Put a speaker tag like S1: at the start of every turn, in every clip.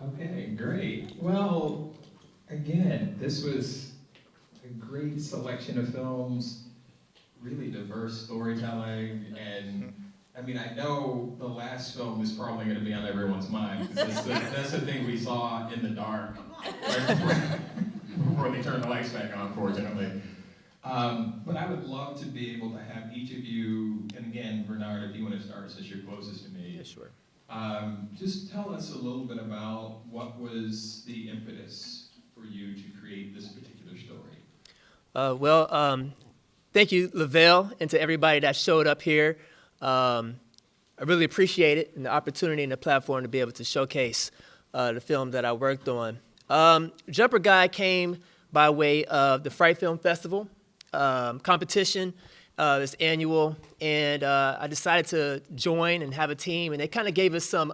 S1: Okay, great. Well, again, this was a great selection of films, really diverse storytelling, and I mean, I know the last film is probably going to be on everyone's mind because that's the thing we saw in the dark right before they turned the lights back on, fortunately. But I would love to be able to have each of you, and again, Bernard, if you want to start since you're closest to me,
S2: Yeah, sure.
S1: just tell us a little bit about what was the impetus for you to create this particular story.
S2: Well, thank you, Lavelle, and to everybody that showed up here. I really appreciate it and the opportunity and the platform to be able to showcase the film that I worked on. Jumper Guy came by way of the Fright Film Festival competition. It's annual, and I decided to join and have a team, and they kind of gave us some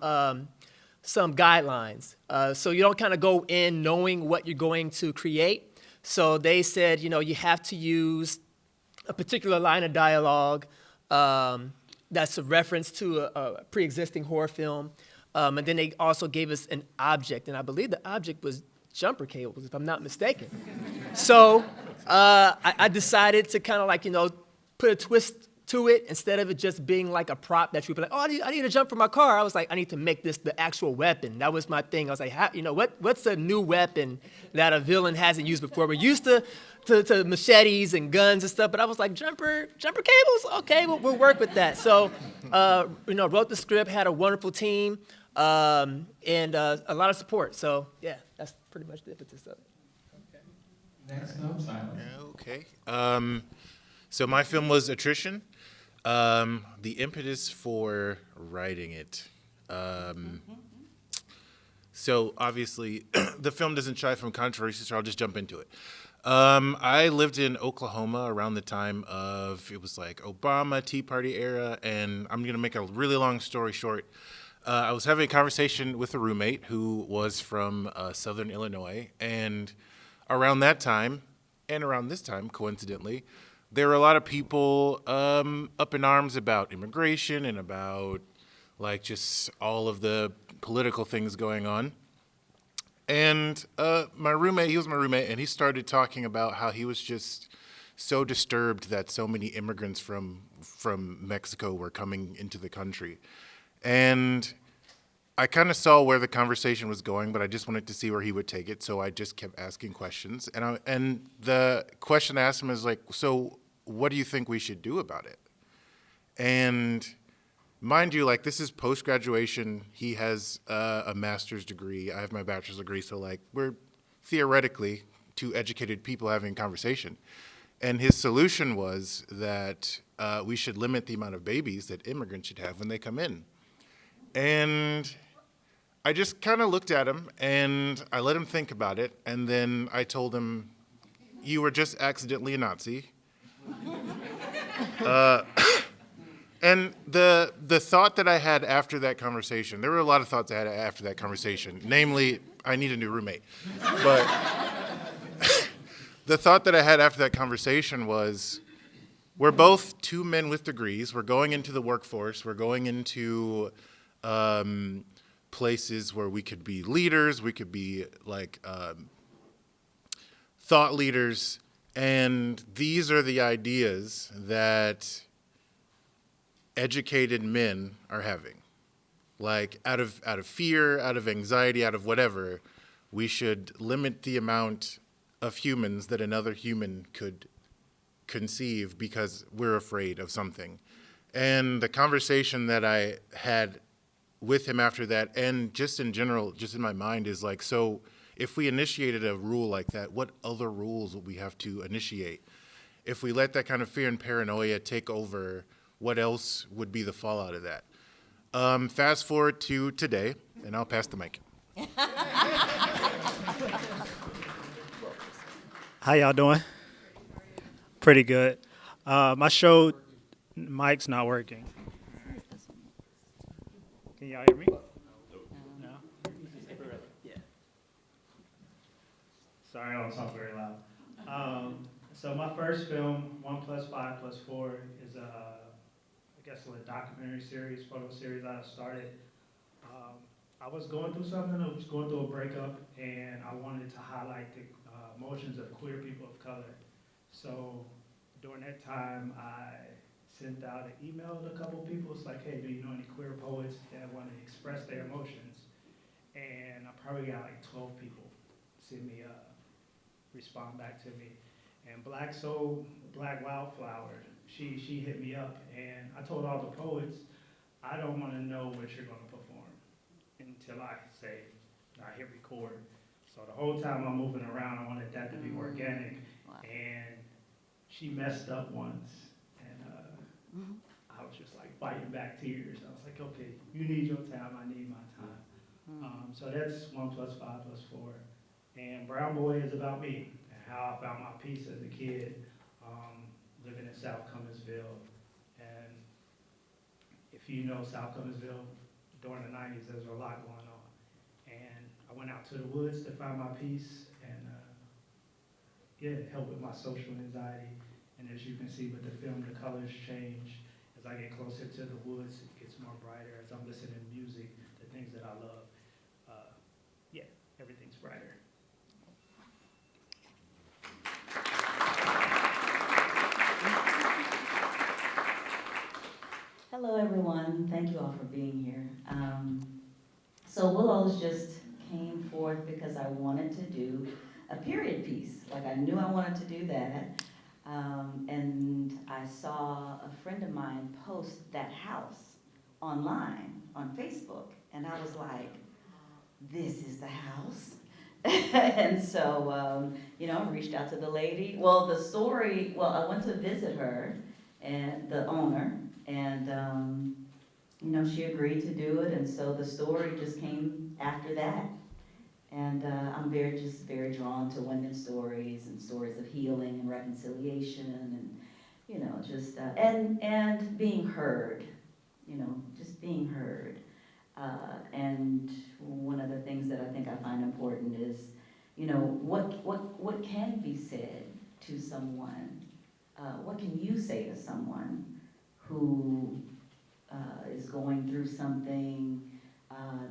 S2: guidelines. So you don't kind of go in knowing what you're going to create. So they said, you have to use a particular line of dialogue that's a reference to a pre-existing horror film. And then they also gave us an object, and I believe the object was jumper cables, if I'm not mistaken. So I decided to kind of put a twist to it instead of it just being like a prop that you'd be like, oh, I need to jump from my car. I was like, I need to make this the actual weapon. That was my thing. I was like, what's a new weapon that a villain hasn't used before? We're used to machetes and guns and stuff, but I was like, jumper cables? Okay, we'll work with that. So, wrote the script, had a wonderful team, and a lot of support. So, yeah, that's pretty much the impetus of it.
S1: Okay. Next up, Silas.
S3: Okay. So my film was Attrition. The impetus for writing it. So obviously, the film doesn't shy from controversy, so I'll just jump into it. I lived in Oklahoma around the time of, it was like Obama, Tea Party era, and I'm going to make a really long story short. I was having a conversation with a roommate who was from Southern Illinois, and around that time, and around this time, coincidentally, there were a lot of people up in arms about immigration and about like just all of the political things going on. And my roommate, he was my roommate, and he started talking about how he was just so disturbed that so many immigrants from Mexico were coming into the country. And I kind of saw where the conversation was going, but I just wanted to see where he would take it, so I just kept asking questions. And the question I asked him is like, so what do you think we should do about it? And mind you, like, this is post-graduation. He has a master's degree. I have my bachelor's degree, so like we're theoretically two educated people having a conversation. And his solution was that we should limit the amount of babies that immigrants should have when they come in. And I just kind of looked at him, and I let him think about it, and then I told him, you were just accidentally a Nazi. And the thought that I had after that conversation, there were a lot of thoughts I had after that conversation, namely, I need a new roommate. But the thought that I had after that conversation was, we're both two men with degrees. We're going into the workforce. We're going into places where we could be leaders. We could be like thought leaders. And these are the ideas that educated men are having. Like out of fear, out of anxiety, out of whatever, we should limit the amount of humans that another human could conceive because we're afraid of something. And the conversation that I had with him after that, and just in general, just in my mind, is like, so if we initiated a rule like that, what other rules would we have to initiate? If we let that kind of fear and paranoia take over, what else would be the fallout of that? Fast forward to today, and I'll pass the mic.
S4: How y'all doing? Pretty good. My show, mic's not working. Can y'all hear me? No?
S2: Yeah.
S4: Sorry, I don't talk very loud. So my first film, 1 + 5 + 4, is I guess a documentary series, photo series I started. I was going through something. I was going through a breakup, and I wanted to highlight the emotions of queer people of color. So during that time, I sent out an email to a couple people. It's like, hey, do you know any queer poets that want to express their emotions? And I probably got like 12 people send me respond back to me. And Black Wildflower, she hit me up, and I told all the poets, I don't want to know what you're going to perform until I say, I hit record. So the whole time I'm moving around, I wanted that to be organic.
S5: Wow.
S4: And she messed up once, and I was just like fighting back tears. I was like, okay, you need your time, I need my time. So that's 1 + 5 + 4. And Brown Boy is about me and how I found my peace as a kid, living in South Cumminsville. And if you know South Cumminsville, during the 90s, there was a lot going on. And I went out to the woods to find my peace and, it helped with my social anxiety. And as you can see with the film, the colors change. As I get closer to the woods, it gets more brighter. As I'm listening to music, the things that I love, everything's brighter.
S5: Hello, everyone. Thank you all for being here. So Willows just came forth because I wanted to do a period piece. Like, I knew I wanted to do that. And I saw a friend of mine post that house online on Facebook. And I was like, this is the house. And so, I reached out to the lady. Well, I went to visit her, and the owner, and, she agreed to do it. And so the story just came after that. And I'm very drawn to women's stories and stories of healing and reconciliation and, and being heard, just being heard. And one of the things that I think I find important is, what can be said to someone? What can you say to someone who is going through something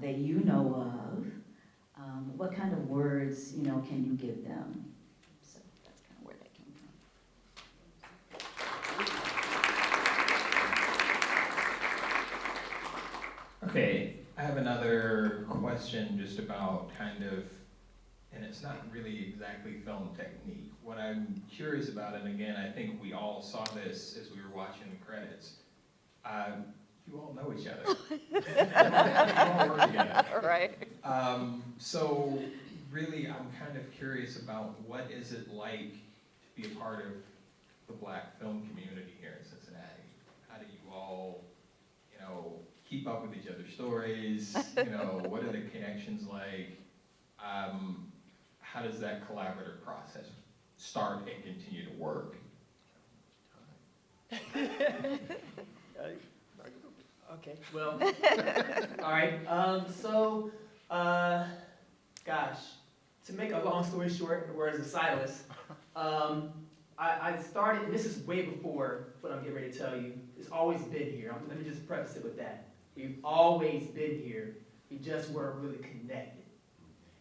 S5: that you know of? What kind of words, can you give them? So that's kind of where that came from.
S1: Okay, I have another question just about kind of, and it's not really exactly film technique. What I'm curious about, and again, I think we all saw this as we were watching the credits, you all know each other. You all work together.
S5: Right.
S1: So really, I'm kind of curious about what is it like to be a part of the Black film community here in Cincinnati? How do you all, keep up with each other's stories? What are the connections like? How does that collaborative process start and continue to work?
S2: Okay, well, all right. Gosh, to make a long story short, in the words of Silas, I started, and this is way before what I'm getting ready to tell you. It's always been here. Let me just preface it with that. We've always been here. We just weren't really connected.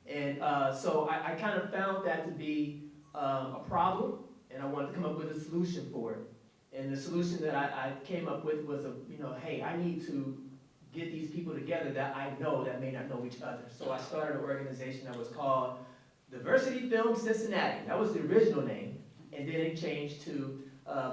S2: And so I kind of found that to be a problem, and I wanted to come up with a solution for it. And the solution that I came up with was, hey, I need to get these people together that I know that may not know each other. So I started an organization that was called Diversity Film Cincinnati. That was the original name. And then it changed to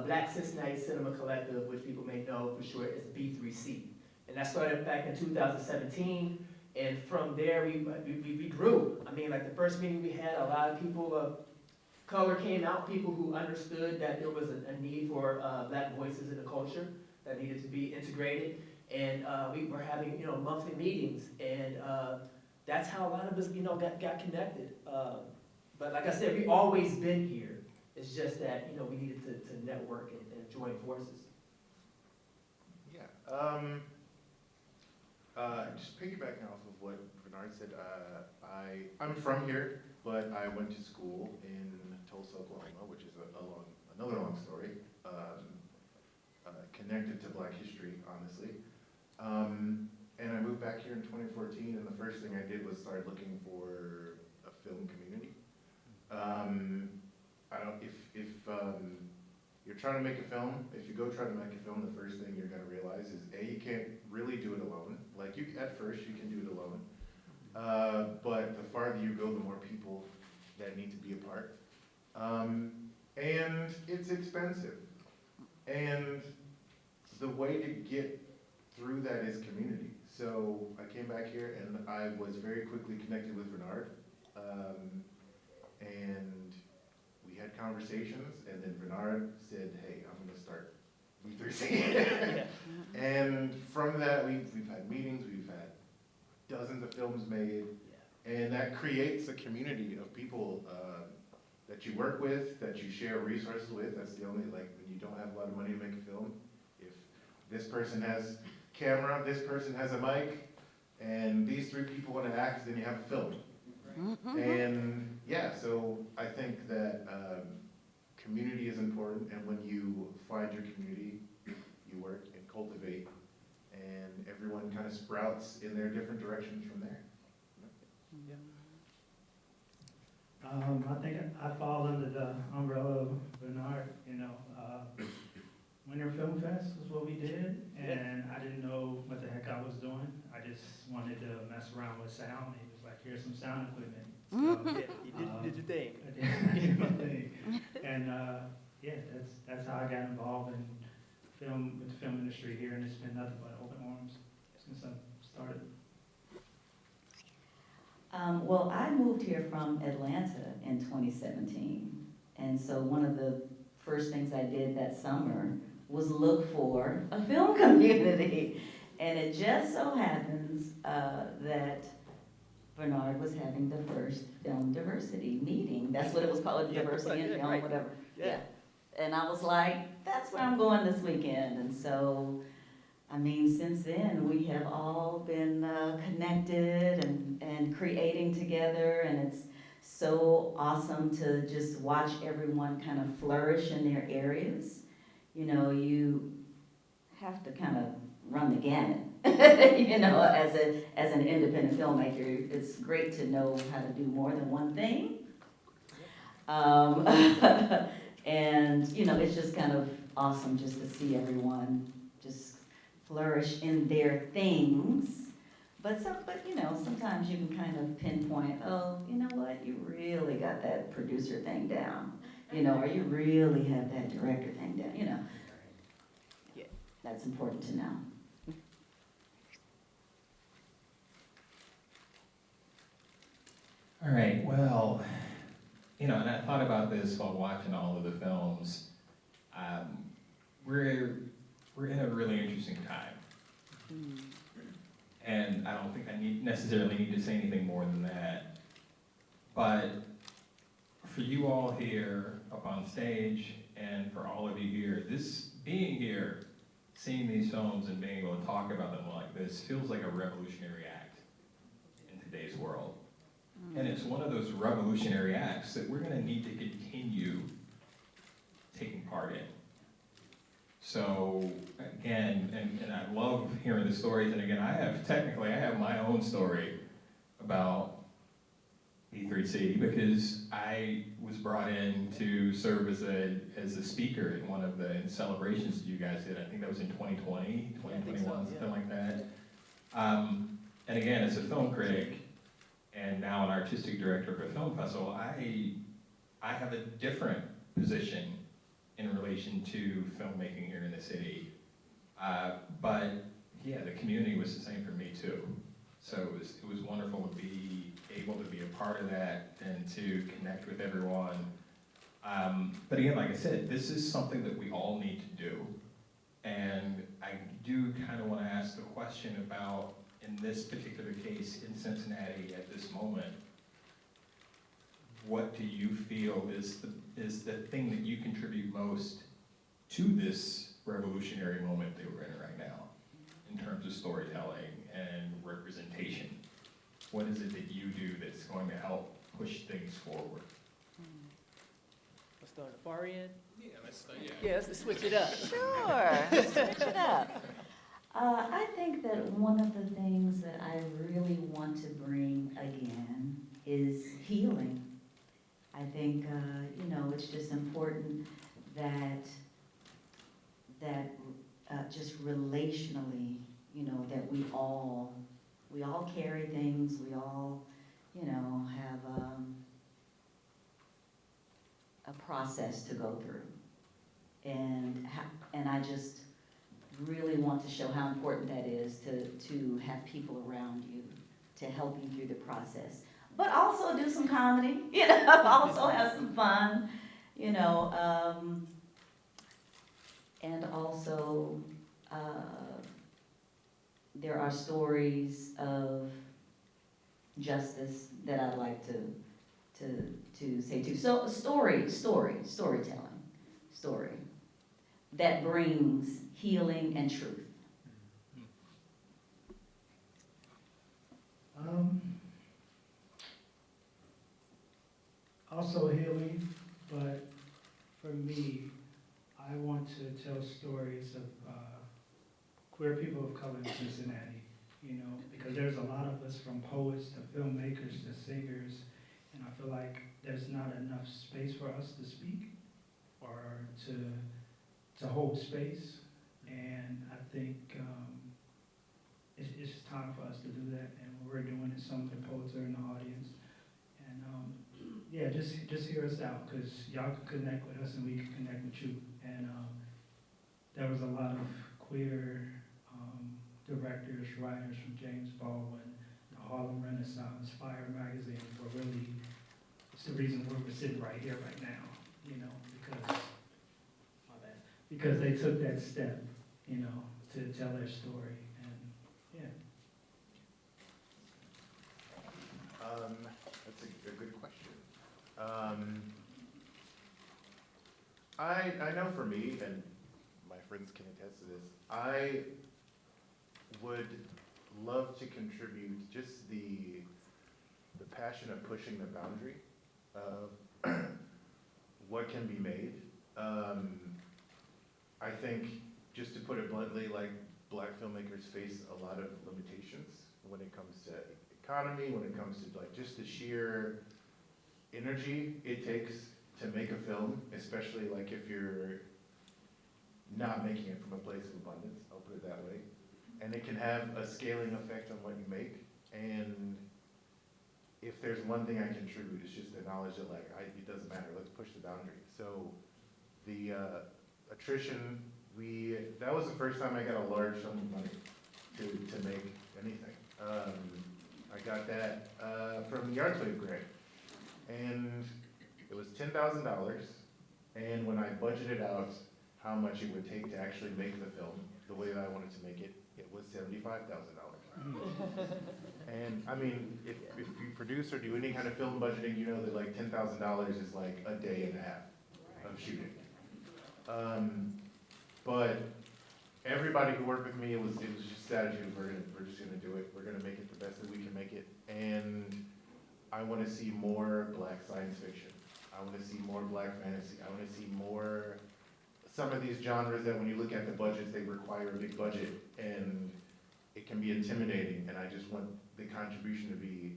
S2: Black Cincinnati Cinema Collective, which people may know for short as B3C. And that started back in 2017. And from there, we grew. I mean, like the first meeting we had, a lot of people of color came out, people who understood that there was a need for Black voices in the culture that needed to be integrated. And we were having, monthly meetings. And that's how a lot of us, got connected. But like I said, we've always been here. It's just that, we needed to network and join forces.
S3: Yeah. Just piggybacking off of what Vernard said, I'm from here, but I went to school in Tulsa, Oklahoma, which is another long story, connected to Black history, honestly. And I moved back here in 2014, and the first first thing I did was start looking for a film community. If you're trying to make a film, if you go try to make a film, the first thing you're gonna realize is you can't really do it alone. Like at first you can do it alone, but the farther you go, the more people that need to be a part. And it's expensive. And the way to get through that is community. So I came back here and I was very quickly connected with Vernard. And we had conversations, and then Vernard said, hey, I'm gonna start V3C. And from that, we've had meetings, we've had dozens of films made, and that creates a community of people that you work with, that you share resources with. That's the only, like, when you don't have a lot of money to make a film, if this person has camera, this person has a mic, and these three people want to act, then you have a film. And yeah, so I think that community is important, and when you find your community, you work and cultivate, and everyone kind of sprouts in their different directions from there.
S4: I think I fall under the umbrella of Bernard, Winter Film Fest was what we did, and I didn't know what the heck I was doing. I just wanted to mess around with sound. He was like, here's some sound equipment. So,
S2: You did your thing.
S4: I did my thing. And that's how I got involved in film, with the film industry here, and it's been nothing but open arms since I started.
S5: Well, I moved here from Atlanta in 2017, and so one of the first things I did that summer was look for a film community, and it just so happens that Bernard was having the first film diversity meeting. That's what it was called, diversity in film,
S2: right.
S5: whatever.
S2: Yeah.
S5: And I was like, that's where I'm going this weekend, and so. I mean, since then, we have all been connected and creating together, and it's so awesome to just watch everyone kind of flourish in their areas. You have to kind of run the gamut, as an independent filmmaker. It's great to know how to do more than one thing. And, it's just kind of awesome just to see everyone just flourish in their things, but sometimes you can kind of pinpoint, oh, you know what, you really got that producer thing down, or you really have that director thing down,
S2: Yeah.
S5: That's important to know.
S1: All right, well, and I thought about this while watching all of the films. We're in a really interesting time. And I don't think I necessarily need to say anything more than that. But for you all here up on stage, and for all of you here, being here, seeing these films and being able to talk about them like this feels like a revolutionary act in today's world. And it's one of those revolutionary acts that we're gonna need to continue taking part in. So again, and I love hearing the stories, and again, I have my own story about V3C because I was brought in to serve as a speaker in one of the celebrations that you guys did. I think that was in 2020, 2021, something like that. And again, as a film critic, and now an artistic director of a film festival, I have a different position in relation to filmmaking here in the city. But yeah, the community was the same for me too. So it was wonderful to be able to be a part of that and to connect with everyone. But again, like I said, this is something that we all need to do. And I do kind of want to ask the question about, in this particular case in Cincinnati at this moment, what do you feel is the thing that you contribute most to this revolutionary moment that we're in right now in terms of storytelling and representation? What is it that you do that's going to help push things forward?
S2: Let's start at the far end.
S1: Yeah, let's start,
S2: Yeah, let's switch it up.
S5: Sure, switch it up. I think that one of the things that I really want to bring again is healing. I think, it's just important that, just relationally, that we all carry things, we all, have a process to go through. And I just really want to show how important that is to have people around you to help you through the process. But also do some comedy, also have some fun, and also there are stories of justice that I'd like to say too. So storytelling, that brings healing and truth.
S4: Also healing, but for me, I want to tell stories of queer people of color in Cincinnati, because there's a lot of us, from poets to filmmakers to singers, and I feel like there's not enough space for us to speak or to hold space, and I think it's just time for us to do that, and we're doing it. Some of the poets are in the audience, and just hear us out, because y'all can connect with us and we can connect with you. And there was a lot of queer directors, writers, from James Baldwin, the Harlem Renaissance, Fire magazine, were really, it's the reason we're sitting right here right now, because they took that step, to tell their story, and
S3: That's a good question. I know for me, and my friends can attest to this, I would love to contribute just the passion of pushing the boundary of what can be made. I think, just to put it bluntly, like, Black filmmakers face a lot of limitations when it comes to economy, when it comes to like just the sheer energy it takes to make a film, especially like if you're not making it from a place of abundance, I'll put it that way. And it can have a scaling effect on what you make. And if there's one thing I contribute, it's just the knowledge that it doesn't matter, let's push the boundary. So the attrition, that was the first time I got a large sum of money to make anything. I got that from the ArtsWave grant, and it was $10,000. And when I budgeted out how much it would take to actually make the film the way that I wanted to make it, it was $75,000. And I mean, if you produce or do any kind of film budgeting, you know that like $10,000 is like a day and a half of shooting. But everybody who worked with me, it was just attitude. We're just gonna do it. We're gonna make it the best that we can make it. And I want to see more Black science fiction. I want to see more Black fantasy. I want to see more some of these genres that when you look at the budgets, they require a big budget, and it can be intimidating. And I just want the contribution to be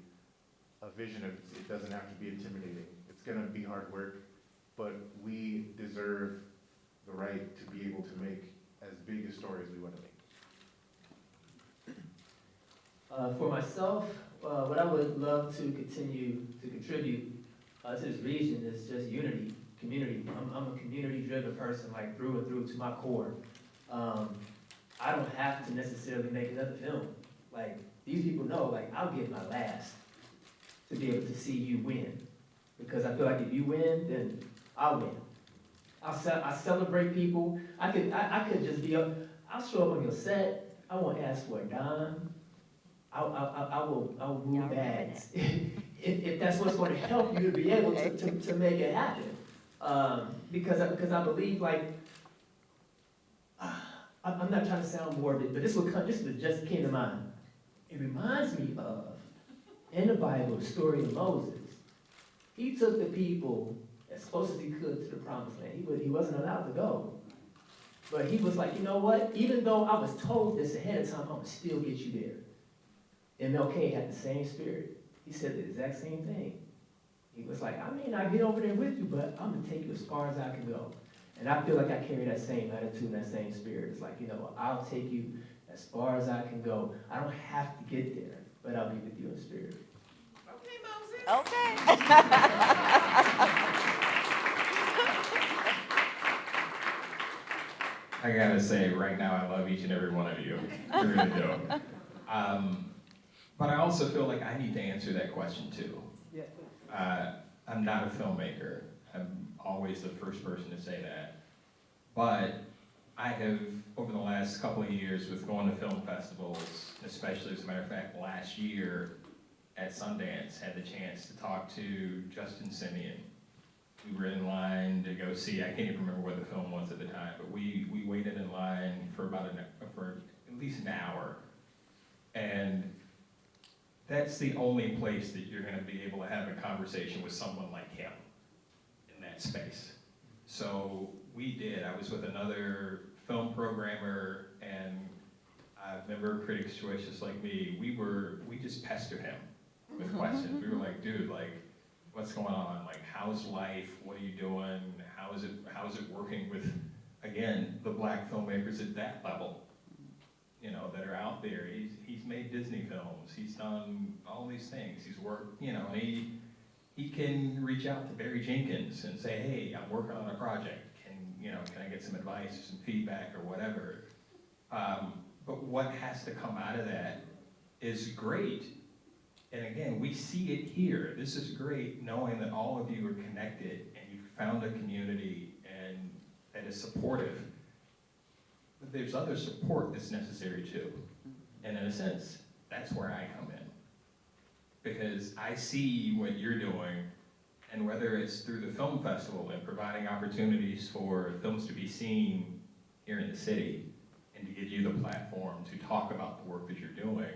S3: a vision of it doesn't have to be intimidating. It's gonna be hard work, but we deserve the right to be able to make as big a story as we want to make.
S2: For myself, what I would love to continue to contribute to this region is just unity, community. I'm a community-driven person, like through and through to my core. I don't have to necessarily make another film. Like, these people know, like, I'll give my last to be able to see you win. Because I feel like if you win, then I'll win. I celebrate people. I could just be up. I'll show up on your set. I won't ask for a dime. I will move bags if that's what's going to help you to be able to make it happen. Because I believe, like, I'm not trying to sound morbid, but this just came to mind. It reminds me of, in the Bible, the story of Moses. He took the people as close as he could to the promised land. He wasn't allowed to go.
S6: But he was like, you know what? Even though I was told this ahead of time, I'm gonna still get you there. MLK had the same spirit. He said the exact same thing. He was like, I may not get over there with you, but I'm gonna take you as far as I can go. And I feel like I carry that same attitude and that same spirit. It's like, you know, I'll take you as far as I can go. I don't have to get there, but I'll be with you in spirit.
S7: Okay.
S1: I gotta say, right now, I love each and every one of you. I really do. But I also feel like I need to answer that question too. I'm not a filmmaker. I'm always the first person to say that. But I have, over the last couple of years, with going to film festivals, especially as a matter of fact, last year at Sundance, had the chance to talk to Justin Simeon. We were in line to go see, I can't even remember what the film was at the time, but we waited in line for for at least an hour. And that's the only place that you're gonna be able to have a conversation with someone like him in that space. So we did. I was with another film programmer and a member of Critics' Choice just like me. We just pestered him with questions. We were like, dude, like, what's going on? Like, how's life? What are you doing? How is it working with, again, the black filmmakers at that level, you know, that are out there? He's made Disney films. He's done all these things. He's worked, you know, and he can reach out to Barry Jenkins and say, hey, I'm working on a project. Can I get some advice or some feedback or whatever? But what has to come out of that is great. And again, we see it here. This is great knowing that all of you are connected and you've found a community and that is supportive. But there's other support that's necessary too. And in a sense, that's where I come in. Because I see what you're doing, and whether it's through the film festival and providing opportunities for films to be seen here in the city and to give you the platform to talk about the work that you're doing,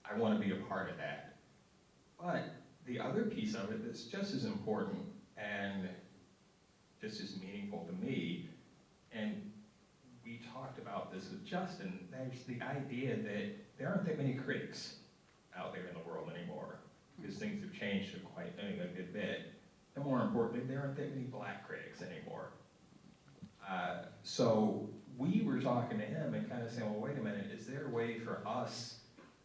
S1: I want to be a part of that. But the other piece of it that's just as important and just as meaningful to me, and we talked about this with Justin, there's the idea that there aren't that many critics out there in the world anymore, because things have changed quite a good bit. And more importantly, there aren't that many black critics anymore. So we were talking to him and kind of saying, well, wait a minute, is there a way for us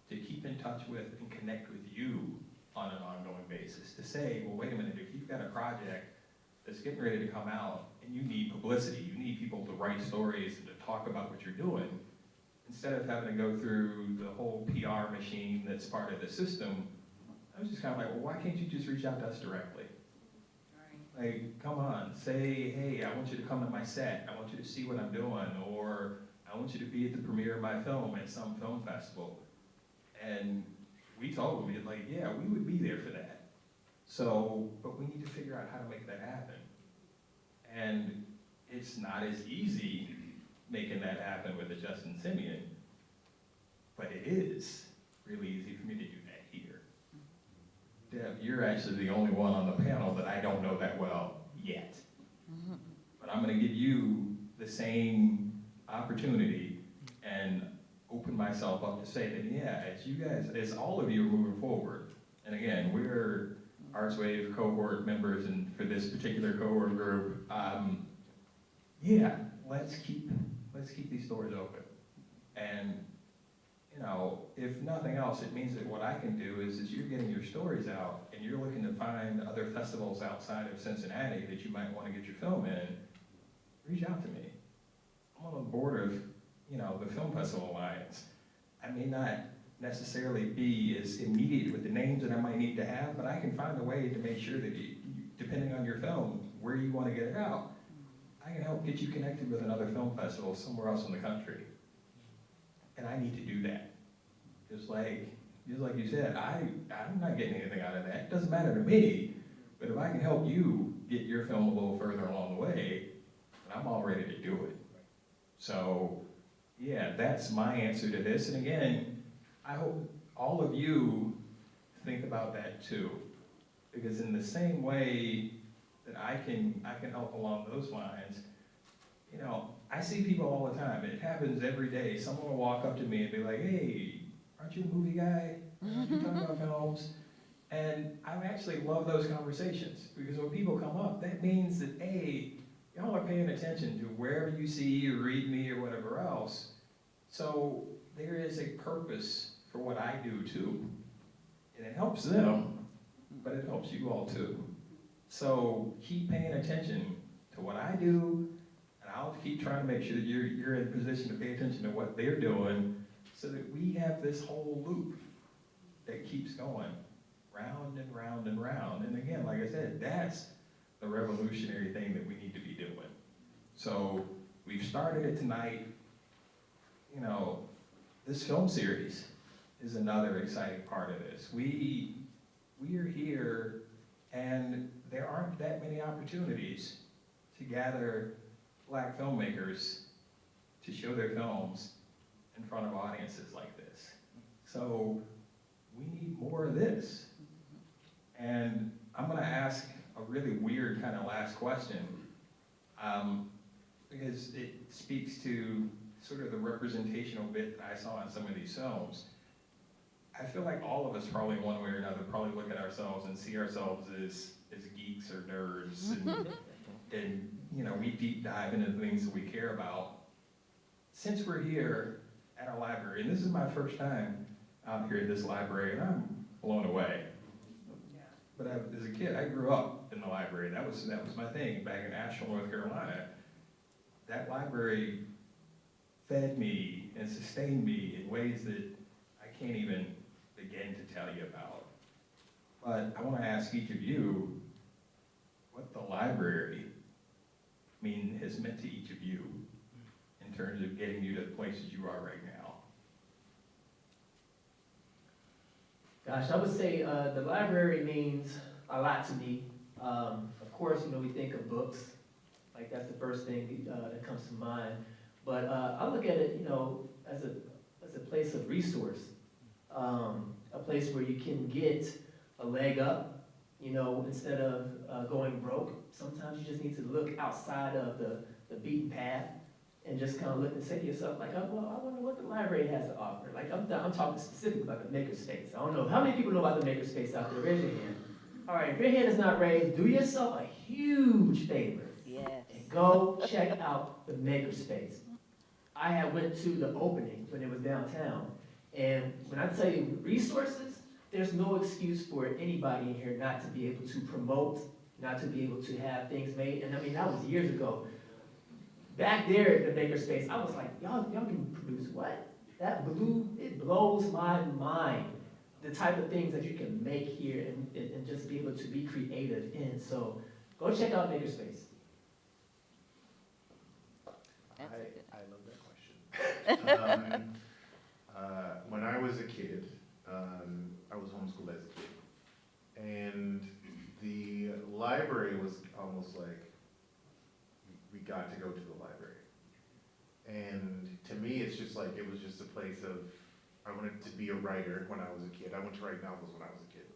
S1: to keep in touch with and connect with you on an ongoing basis? To say, well, wait a minute, if you've got a project that's getting ready to come out and you need publicity, you need people to write stories and to talk about what you're doing, instead of having to go through the whole PR machine that's part of the system, I was just kind of like, well, why can't you just reach out to us directly? Like, come on, say, hey, I want you to come to my set. I want you to see what I'm doing, or I want you to be at the premiere of my film at some film festival. And we told them, like, yeah, we would be there for that. So, but we need to figure out how to make that happen. And it's not as easy making that happen with a Justin Simeon, but it is really easy for me to do that here. Deb, you're actually the only one on the panel that I don't know that well yet. But I'm gonna give you the same opportunity and open myself up to say that, yeah, as you guys, as all of you are moving forward, and again, we're ArtsWave cohort members, and for this particular cohort group, yeah, let's keep these doors open. And you know, if nothing else, it means that what I can do is you're getting your stories out and you're looking to find other festivals outside of Cincinnati that you might want to get your film in, reach out to me. I'm on the board of, you know, the Film Festival Alliance. I may not necessarily be as immediate with the names that I might need to have, but I can find a way to make sure that depending on your film, where you want to get it out, I can help get you connected with another film festival somewhere else in the country. And I need to do that. Just like you said, I'm not getting anything out of that. It doesn't matter to me, but if I can help you get your film a little further along the way, then I'm all ready to do it. So, yeah, that's my answer to this. And again, I hope all of you think about that too. Because in the same way that I can help along those lines, You know, I see people all the time. It happens every day. Someone will walk up to me and be like, hey, aren't you the movie guy? Aren't you talking about films? And I actually love those conversations because when people come up, that means that A, y'all are paying attention to wherever you see or read me or whatever else. So there is a purpose for what I do too. And it helps them, but it helps you all too. So keep paying attention to what I do, and I'll keep trying to make sure that you're in a position to pay attention to what they're doing so that we have this whole loop that keeps going round and round and round. And again, like I said, that's the revolutionary thing that we need to be doing. So we've started it tonight. You know, this film series is another exciting part of this. We are here, and there aren't that many opportunities to gather Black filmmakers to show their films in front of audiences like this. So we need more of this. And I'm gonna ask a really weird kind of last question, because it speaks to sort of the representational bit that I saw in some of these films. I feel like all of us probably one way or another probably look at ourselves and see ourselves as geeks or nerds and you know, we deep dive into the things that we care about. Since we're here at our library, and this is my first time out here at this library, and I'm blown away. But as a kid, I grew up in the library. That was my thing back in Asheville, North Carolina. That library fed me and sustained me in ways that I can't even begin to tell you about. But I want to ask each of you what the library has meant to each of you in terms of getting you to the places you are right now.
S6: Gosh, I would say the library means a lot to me. Of course, you know, we think of books, like that's the first thing that comes to mind. But I look at it, you know, as a place of resource, a place where you can get a leg up, you know, instead of going broke. Sometimes you just need to look outside of the beaten path and just kind of look and say to yourself, like, oh, well, I wonder what the library has to offer. Like, I'm talking specifically about the makerspace. I don't know, how many people know about the makerspace out there? Raise your hand. All right, if your hand is not raised, do yourself a huge favor.
S7: Yes.
S6: And go check out the makerspace. I had went to the opening when it was downtown. And when I tell you resources, there's no excuse for anybody in here not to be able to promote, not to be able to have things made. And I mean, that was years ago. Back there at the makerspace, I was like, y'all can produce what? It blows my mind, the type of things that you can make here and just be able to be creative in. So go check out makerspace.
S3: I love that question. When I was a kid, I was homeschooled as a kid, and the library was almost like we got to go to the library. And to me, it's just like, it was just a place of, I wanted to be a writer when I was a kid. I went to write novels when I was a kid.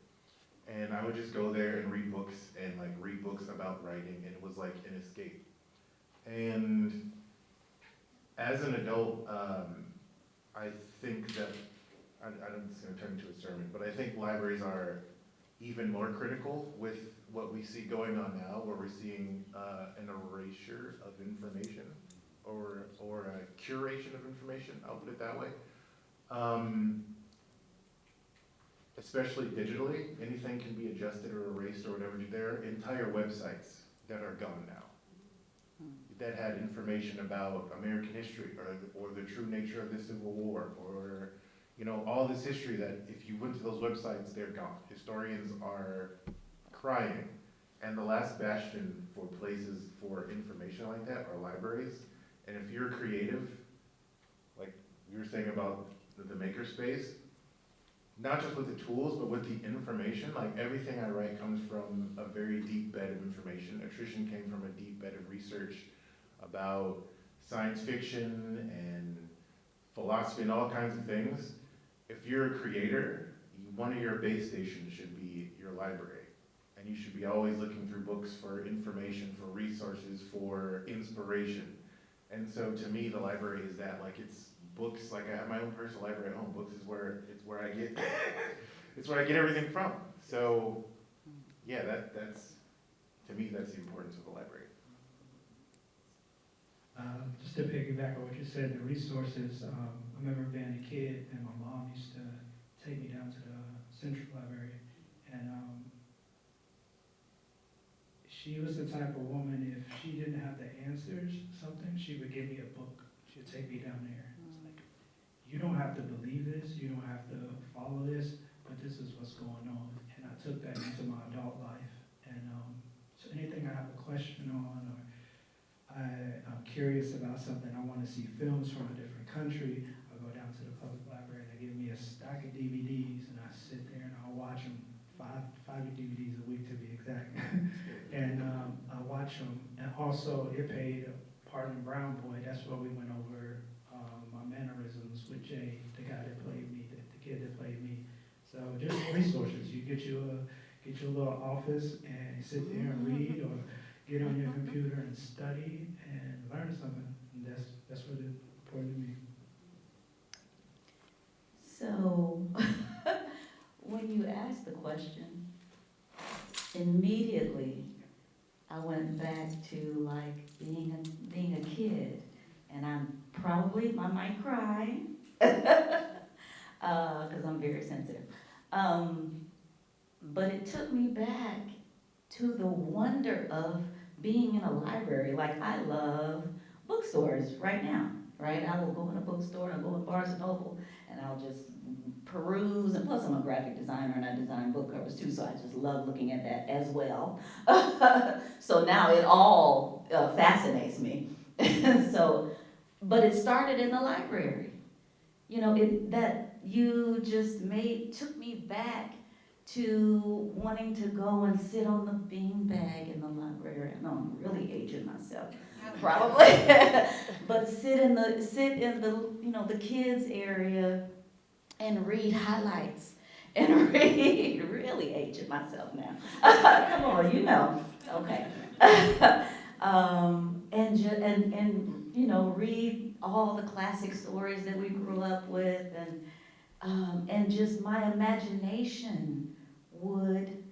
S3: And I would just go there and read books and like read books about writing, and it was like an escape. And as an adult, I think that, I don't think it's gonna turn into a sermon, but I think libraries are even more critical with what we see going on now, where we're seeing an erasure of information, or a curation of information, I'll put it that way. Especially digitally, anything can be adjusted or erased or whatever. There are entire websites that are gone now, that had information about American history, or the true nature of the Civil War, or you know, all this history that if you went to those websites, they're gone. Historians are crying. And the last bastion for places for information like that are libraries. And if you're creative, like you were saying about the makerspace, not just with the tools, but with the information, like everything I write comes from a very deep bed of information. Attrition came from a deep bed of research about science fiction and philosophy and all kinds of things. If you're a creator, one of your base stations should be your library. And you should be always looking through books for information, for resources, for inspiration. And so to me, the library is that, like, it's books. Like, I have my own personal library at home. Books is where I get it's where I get everything from. So yeah, that's to me, that's the importance of the library.
S4: Just to piggyback on what you said, the resources, I remember being a kid and my mom used to take me down to the Central Library, and she was the type of woman, if she didn't have the answers to something, she would give me a book. She'd take me down there. It's like, you don't have to believe this, you don't have to follow this, but this is what's going on. And I took that into my adult life. And so anything I have a question on, or I'm curious about something, I want to see films from a different country, I'll go down to the public library and they give me a stack of DVDs, and I sit there and I'll watch them, five DVDs a week to be exact. And I watch them, and also it paid Harlan Brown Boy. That's where we went over my mannerisms with Jay, the guy that played me, the kid that played me. So just resources. You get your little office and you sit there and read, or get on your computer and study and learn something. And that's what it's important to me.
S5: So, when you asked the question, immediately I went back to like being a kid, and I might cry, because I'm very sensitive. But it took me back to the wonder of being in a library. Like, I love bookstores right now, right? I will go in a bookstore, I'll go in Barnes & Noble, and I'll just peruse, and plus I'm a graphic designer and I design book covers too, so I just love looking at that as well. So now it all fascinates me. So, but it started in the library. You know, took me back to wanting to go and sit on the beanbag in the library. I know I'm really aging myself, probably. But sit in the kids area and read highlights and read, really aging myself now. Come on, you know. Okay. And read all the classic stories that we grew up with, and just my imagination would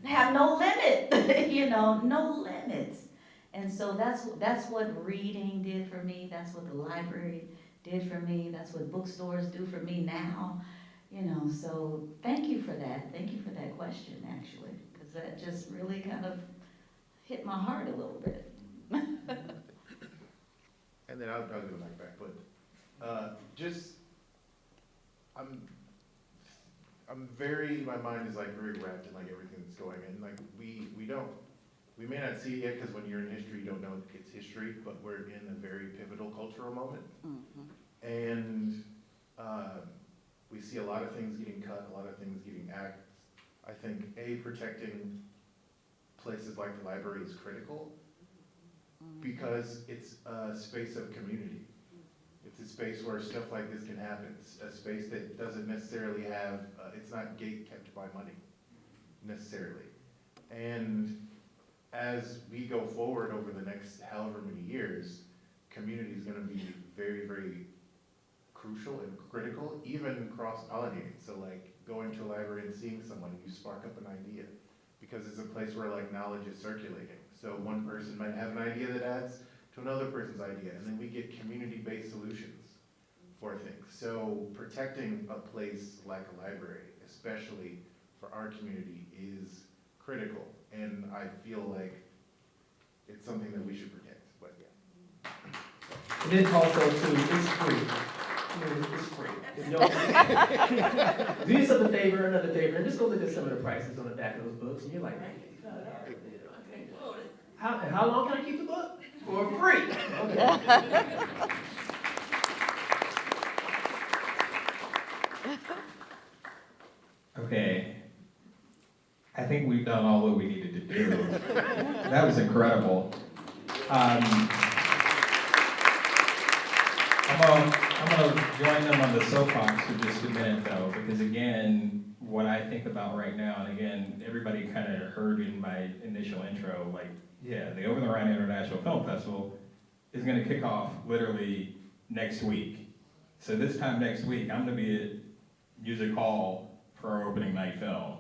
S5: have no limit, no limits. And so that's what reading did for me. That's what the library did for me. That's what bookstores do for me now. So thank you for that. Thank you for that question, actually, because that just really kind of hit my heart a little bit.
S3: And then I'll go back, but my mind is like very wrapped in like everything that's going in. Like we may not see it yet, because when you're in history, you don't know it's history, but we're in a very pivotal cultural moment. Mm-hmm. And we see a lot of things getting cut, a lot of things getting axed. I think protecting places like the library is critical, because it's a space of community. It's a space where stuff like this can happen. It's a space that doesn't necessarily have, it's not gate kept by money, necessarily. And as we go forward over the next however many years, community is going to be very, very crucial and critical, even cross-pollinating. So like going to a library and seeing someone, and you spark up an idea, because it's a place where like knowledge is circulating. So one person might have an idea that adds to another person's idea, and then we get community-based solutions for things. So protecting a place like a library, especially for our community, is critical, and I feel like it's something that we should protect. But yeah.
S6: And then also too, it's free. It's free. Do yourself a favor, another favor, and just go look at some of the prices on the back of those books, and you're like, how long can I keep the book? For free. Okay.
S1: Okay. I think we've done all that we needed to do. That was incredible. I'm gonna join them on the soapbox for just a minute, though, because again, what I think about right now, and again, everybody kind of heard in my initial intro, like Yeah, the Over the Rhine International Film Festival is going to kick off literally next week. So this time next week, I'm going to be at Music Hall for our opening night film.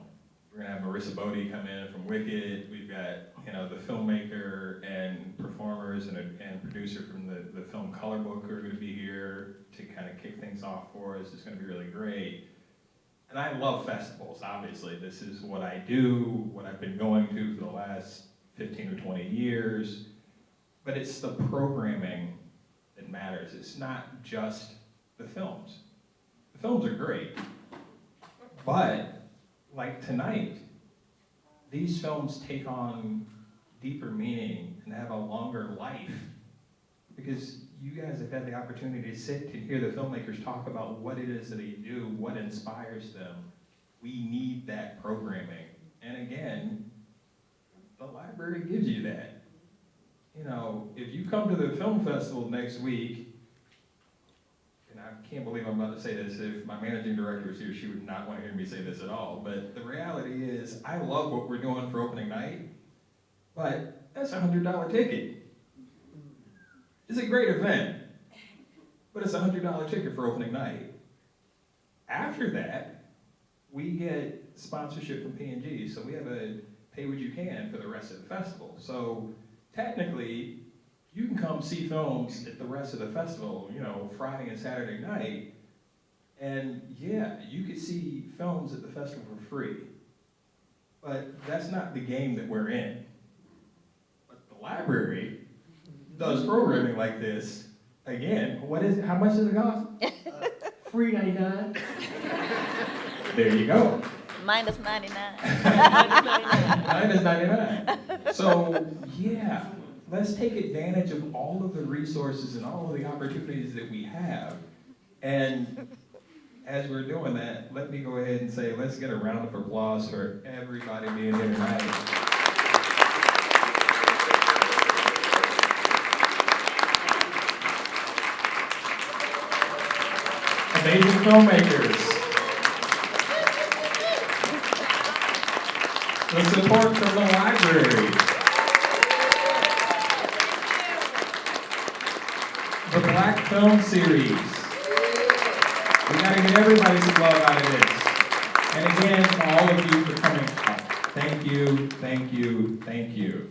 S1: We're going to have Marissa Bodie come in from Wicked. We've got, the filmmaker and performers and producer from the film Color Book who are going to be here to kind of kick things off for us. It's going to be really great. And I love festivals, obviously. This is what I do, what I've been going to for the last 15 or 20 years. But it's the programming that matters. It's not just the films. The films are great. But, like tonight, these films take on deeper meaning and have a longer life. Because you guys have had the opportunity to sit to hear the filmmakers talk about what it is that they do, what inspires them. We need that programming. And again, the library gives you that. If you come to the film festival next week, and I can't believe I'm about to say this, if my managing director was here, she would not want to hear me say this at all, but the reality is, I love what we're doing for opening night, but that's a $100 ticket. It's a great event, but it's a $100 ticket for opening night. After that, we get sponsorship from P&G, so we have a pay what you can for the rest of the festival. So technically, you can come see films at the rest of the festival, Friday and Saturday night, and yeah, you could see films at the festival for free. But that's not the game that we're in. But the library does programming like this. Again, how much does it cost?
S6: Free 99.
S1: There you go.
S7: -99.
S1: Minus 99. So, yeah, let's take advantage of all of the resources and all of the opportunities that we have. And as we're doing that, let me go ahead and say, let's get a round of applause for everybody being here tonight. Amazing filmmakers. The support from the library. The Black Film Series. We gotta get everybody some love out of this. And again, all of you for coming out. Thank you, thank you, thank you.